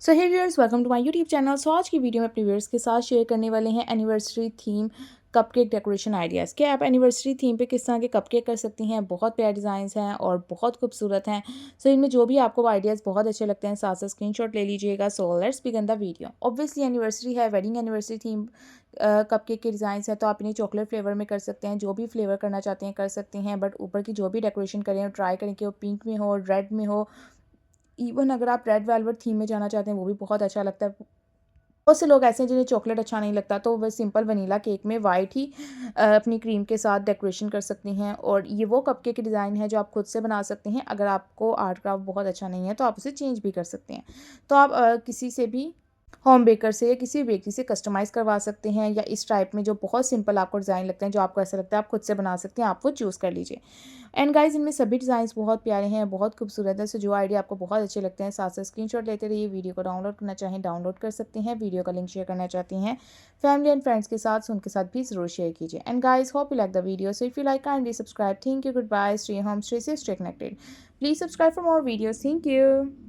So hey viewers, welcome to my YouTube channel. So आज की video में अपने व्यूअर्स के साथ शेयर करने वाले हैं anniversary theme cupcake decoration ideas कि आप एनिवर्सरी थीम पे किस तरह के कपकेक कर सकती हैं। बहुत प्यारे डिज़ाइंस हैं और बहुत खूबसूरत हैं। सो इनमें जो भी आपको आइडियाज़ बहुत अच्छे लगते हैं, साथ साथ स्क्रीनशॉट ले लीजिएगा। So let's begin the video. Obviously anniversary है, वेडिंग एनिवर्सरी थीम कपकेक के डिज़ाइंस हैं, तो आप इन्हें चॉकलेट फ्लेवर में कर सकते हैं। जो भी फ्लेवर करना चाहते हैं कर सकते हैं, बट ऊपर की जो भी डेकोरेशन करें ट्राई करें कि वो पिंक में हो, रेड में हो। इवन अगर आप रेड वेलवेट थीम में जाना चाहते हैं वो भी बहुत अच्छा लगता है। बहुत से लोग ऐसे हैं जिन्हें चॉकलेट अच्छा नहीं लगता, तो वह सिंपल वनीला केक में वाइट ही अपनी क्रीम के साथ डेकोरेशन कर सकती हैं। और ये वो कपकेक के डिज़ाइन है जो आप खुद से बना सकते हैं। अगर आपको आर्ट क्राफ्ट बहुत अच्छा नहीं है तो आप उसे चेंज भी कर सकते हैं। तो आप किसी से भी होम बेकर से या किसी भी बेकरी से कस्टमाइज़ करवा सकते हैं, या इस टाइप में जो बहुत सिंपल आपको डिज़ाइन लगते हैं, जो आपको ऐसा लगता है आप खुद से बना सकते हैं, आप वो चूज़ कर लीजिए। एंड गाइस, इनमें सभी डिज़ाइंस बहुत प्यारे हैं, बहुत खूबसूरत है। सो जो आइडिया आपको बहुत अच्छे लगते हैं, साथ साथ स्क्रीनशॉट लेते रहिए। वीडियो को डाउनलोड करना चाहें डाउनलोड कर सकते हैं। वीडियो का लिंक शेयर करना चाहती हैं फैमिली एंड फ्रेंड्स के साथ, उनके साथ भी ज़रूर शेयर कीजिए। And guys, hope you like the video. So if you like, kindly subscribe. Thank you, good bye, stay home, stay safe, stay connected. Please subscribe for more videos. Thank you.